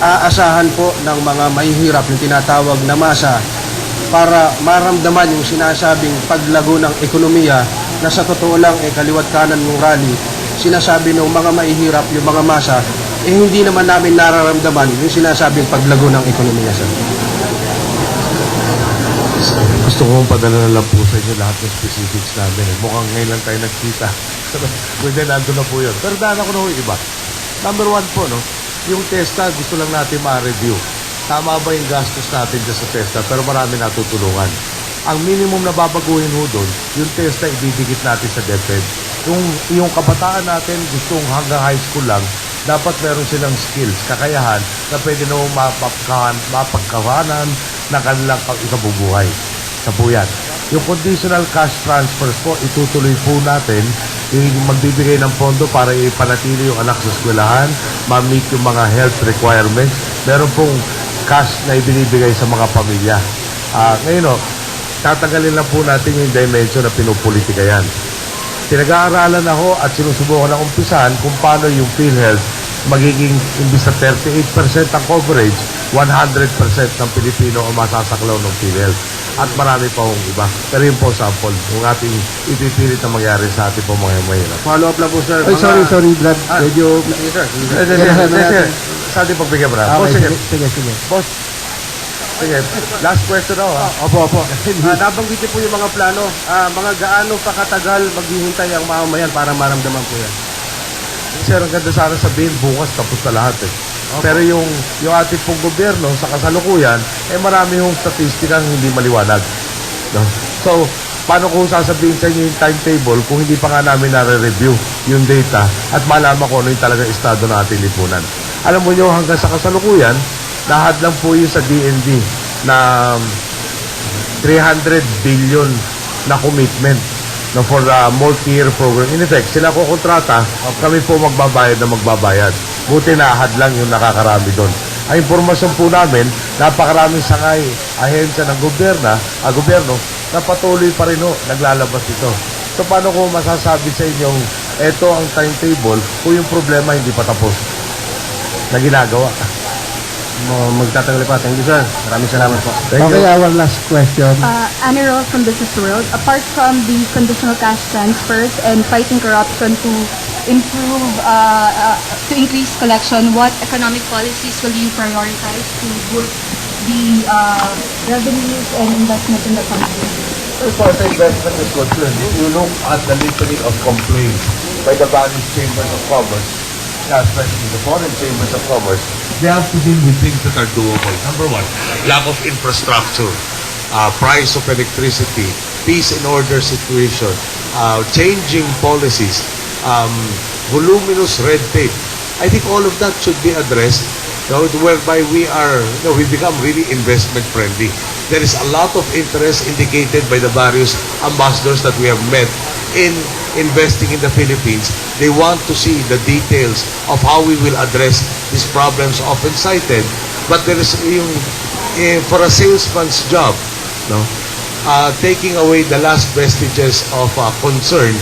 aasahan po ng mga mahihirap yung tinatawag na masa para maramdaman yung sinasabing paglago ng ekonomiya na sa totoo lang kaliwat kanan ng rally, sinasabi ng mga mahihirap yung mga masa, hindi naman namin nararamdaman yung sinasabing paglago ng ekonomiya, sir. Gusto kong padala na lang po sa inyo lahat ng specifics namin. Mukhang ngayon lang tayo nagkita. Pwede nandun na po yun. Pero daan ako na yung iba. Number one po, no? Yung TESTA, gusto lang natin ma-review. Tama ba yung gastos natin dyan sa TESTA? Pero marami natutulungan. Ang minimum na babaguhin ho doon, yung TESTA ididikit natin sa DepEd. Yung kabataan natin, gustong hanggang high school lang, dapat meron silang skills, kakayahan, na pwede na mapagkawanan ng kanilang ikabubuhay. Sa po yan. Yung conditional cash transfers po, itutuloy po natin, yung magbibigay ng pondo para ipanatili yung anak sa eskwelahan, ma-meet yung mga health requirements. Meron pong cash na ibinibigay sa mga pamilya. Ngayon, tatanggalin lang po natin yung dimension na pinupolitika yan. Pinag-aaralan na ho at sinusubukan na umpisahan kung paano yung PhilHealth magiging imbis sa 38% ang coverage, 100% ng Pilipino ang masasaklaw ng PhilHealth. At marami pa hong iba. Pero yun po sample, yung ating ipipilit na mangyari sa ating po mga mahirap. Follow up lang po, sir. Ay, sorry, Brad. Medyo... Sir. Sa ating pagbigyan, Brad. Sige. Boss, sige. Last question daw, ha? Opo. Nabanggit niyo po yung mga plano. Mga gaano pa katagal maghihintay ang mamamayan para maramdaman po yan? Sir, ang ganda sana sabihin, bukas tapos na lahat eh. Okay. Pero yung ating pong gobyerno sa kasalukuyan, marami yung statistikang hindi maliwanag. No? So, paano kung sasabihin sa inyo yung timetable kung hindi pa nga namin nare-review yung data at malaman ko ano yung talaga estado ng ating lipunan. Alam mo nyo, hanggang sa kasalukuyan, lahat lang po yung sa DND na 300 billion na commitment for the multi-year program. In effect, sila ko kontrata, kami po magbabayad na magbabayad. Buti na ahad lang yung nakakarami doon. Ang impormasyon po namin, napakaraming sangay ahensya ng gobyerno na patuloy pa rin naglalabas ito. So paano ko masasabi sa inyong eto ang timetable kung yung problema hindi pa tapos na ginagawa? Magtatagal pa. Thank you, sir. Maraming salamat po. Okay, our last question. Annie Roll from Business World. Apart from the conditional cash transfers and fighting corruption to improve, to increase collection, what economic policies will you prioritize to boost the revenues and investment in the country? As far as investment is concerned, if you look at the litany of complaints by the various chambers of commerce, especially the foreign chambers of commerce, they have to deal with things that are doable. Number one, lack of infrastructure, price of electricity, peace and order situation, changing policies, voluminous red tape. I think all of that should be addressed, whereby we become really investment friendly. There is a lot of interest indicated by the various ambassadors that we have met in investing in the Philippines. They want to see the details of how we will address these problems often cited. But there is for a salesman's job, taking away the last vestiges of concern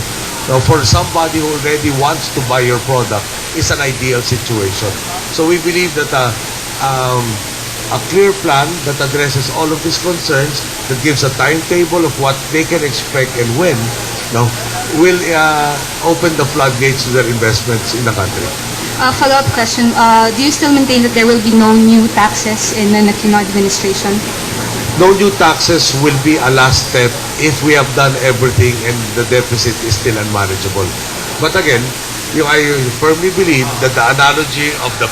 for somebody who already wants to buy your product is an ideal situation. So we believe that a clear plan that addresses all of these concerns, that gives a timetable of what they can expect and when, will open the floodgates to their investments in the country. Follow-up question. Do you still maintain that there will be no new taxes in the Aquino administration? No new taxes will be a last step if we have done everything and the deficit is still unmanageable. But again, I firmly believe that the analogy of the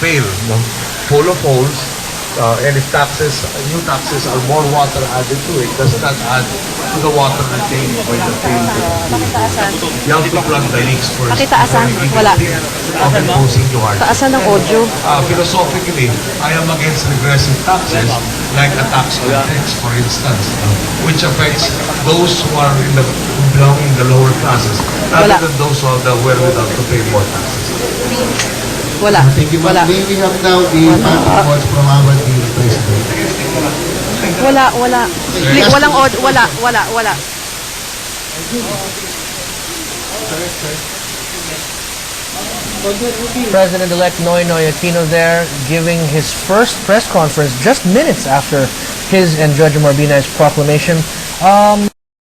pail, full of holes, and if new taxes are more water added to it, does not add to the water retained by the pail. You have to plug the leaks first. Pakitaasan? Wala. Of imposing too hard. Taasan ng audio. Philosophically, I am against regressive taxes, like a tax on eggs, for instance, which affects those who are belonging in the lower classes, rather than those who have the wherewithal to pay more taxes. Wala. Thank you, Wala. We have now the final words from our dear President. Wala. Walang audio. Wala. President-elect Noynoy Aquino there giving his first press conference just minutes after his and Judge Marbinay's proclamation.